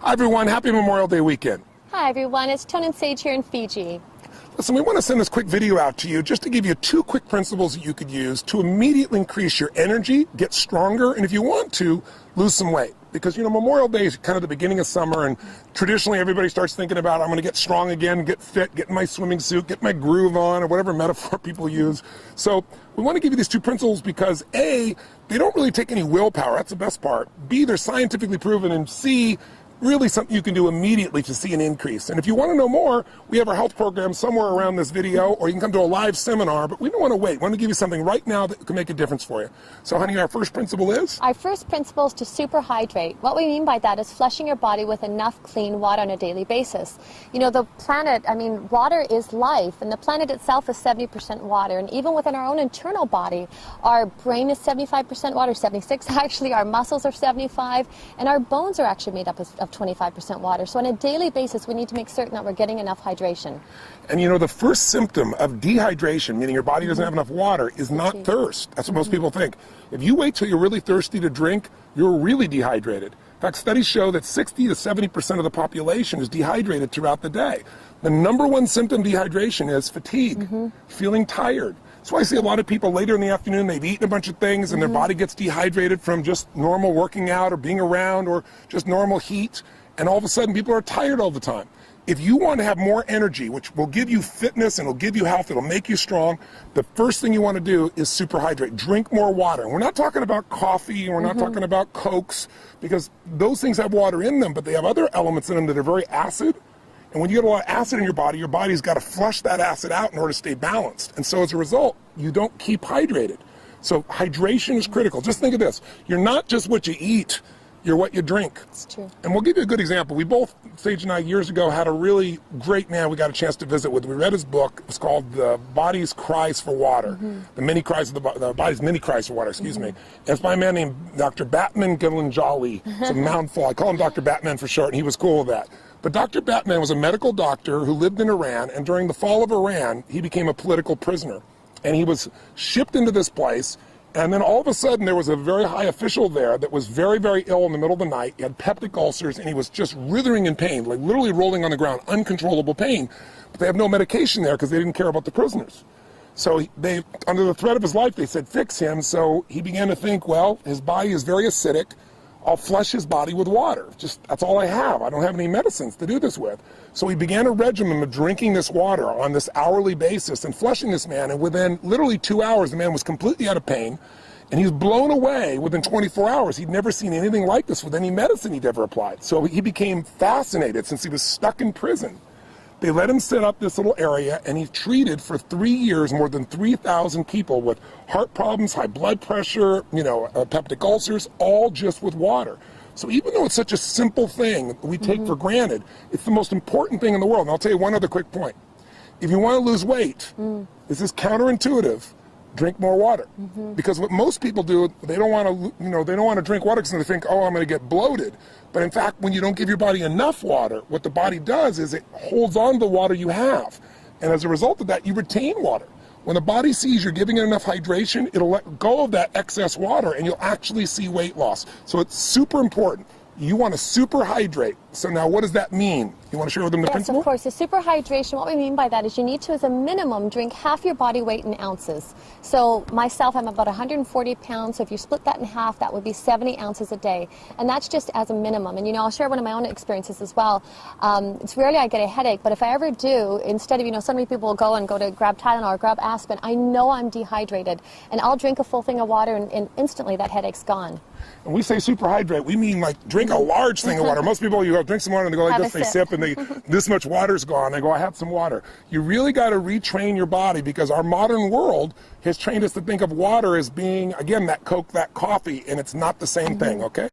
Hi everyone, happy Memorial Day weekend. Hi everyone, it's Tone and Sage here in Fiji. Listen, we want to send this quick video out to you just to give you 2 quick principles that you could use to immediately increase your energy, get stronger, and if you want to, lose some weight. Because, you know, Memorial Day is kind of the beginning of summer, and traditionally everybody starts thinking about, I'm going to get strong again, get fit, get in my swimming suit, get my groove on, or whatever metaphor people use. So we want to give you these 2 principles because A, they don't really take any willpower, that's the best part. B, they're scientifically proven, and C, really something you can do immediately to see an increase. And if you want to know more, we have our health program somewhere around this video, or you can come to a live seminar, but we don't want to wait. We want to give you something right now that can make a difference for you. So honey, our first principle is? Our first principle is to superhydrate. What we mean by that is flushing your body with enough clean water on a daily basis. You know, the planet, water is life, and the planet itself is 70% water. And even within our own internal body, our brain is 75% water, 76 actually, our muscles are 75, and our bones are actually made up of 25% water. So on a daily basis, we need to make certain that we're getting enough hydration. And you know, the first symptom of dehydration, meaning your body doesn't have enough water, is not thirst. That's what most people think. If you wait till you're really thirsty to drink, you're really dehydrated. In fact, studies show that 60 to 70% of the population is dehydrated throughout the day. The number 1 symptom of dehydration is fatigue, feeling tired. That's why I see a lot of people later in the afternoon, they've eaten a bunch of things and their body gets dehydrated from just normal working out or being around or just normal heat. And all of a sudden people are tired all the time. If you want to have more energy, which will give you fitness and will give you health, it'll make you strong, the first thing you want to do is superhydrate. Drink more water. And we're not talking about coffee, and we're not talking about Cokes, because those things have water in them, but they have other elements in them that are very acid. And when you get a lot of acid in your body's got to flush that acid out in order to stay balanced. And so as a result, you don't keep hydrated. So hydration is critical. Just think of this. You're not just what you eat, you're what you drink. It's true. And we'll give you a good example. We both, Sage and I, years ago, had a really great man we got a chance to visit with. We read his book. It's called The Body's Cries for Water. The Body's Many Cries for Water, excuse me. And it's by a man named Dr. Batman Gilanjali. It's a mouthful. I call him Dr. Batman for short, and he was cool with that. But Dr. Batman was a medical doctor who lived in Iran, and during the fall of Iran, he became a political prisoner. And he was shipped into this place, and then all of a sudden there was a very high official there that was very, very ill in the middle of the night. He had peptic ulcers, and he was just writhing in pain, like literally rolling on the ground, uncontrollable pain. But they have no medication there because they didn't care about the prisoners. So they, under the threat of his life, they said, fix him. So he began to think, well, his body is very acidic. I'll flush his body with water. Just, that's all I have. I don't have any medicines to do this with. So he began a regimen of drinking this water on this hourly basis and flushing this man. And within literally 2 hours, the man was completely out of pain. And he was blown away within 24 hours. He'd never seen anything like this with any medicine he'd ever applied. So he became fascinated since he was stuck in prison. They let him set up this little area, and he treated for 3 years more than 3,000 people with heart problems, high blood pressure, peptic ulcers, all just with water. So even though it's such a simple thing that we take for granted, it's the most important thing in the world. And I'll tell you one other quick point. If you want to lose weight, this is counterintuitive. Drink more water, because what most people do, they don't want to, they don't want to drink water because they think, oh, I'm going to get bloated. But in fact, when you don't give your body enough water, what the body does is it holds on to the water you have, and as a result of that, you retain water. When the body sees you're giving it enough hydration, it'll let go of that excess water, and you'll actually see weight loss. So it's super important. You want to superhydrate. So now what does that mean? You want to share with them the principle? Yes, of course. The superhydration, what we mean by that is you need to, as a minimum, drink half your body weight in ounces. So myself, I'm about 140 pounds. So if you split that in half, that would be 70 ounces a day. And that's just as a minimum. And, I'll share one of my own experiences as well. It's rarely I get a headache, but if I ever do, instead of, so many people will go to grab Tylenol or grab aspirin, I know I'm dehydrated. And I'll drink a full thing of water, and instantly that headache's gone. And we say superhydrate, we mean like drink a large thing of water. Most people, you drink some water and they go like this, they sip and this much water's gone. They go, I have some water. You really got to retrain your body, because our modern world has trained us to think of water as being, again, that Coke, that coffee, and it's not the same thing, okay?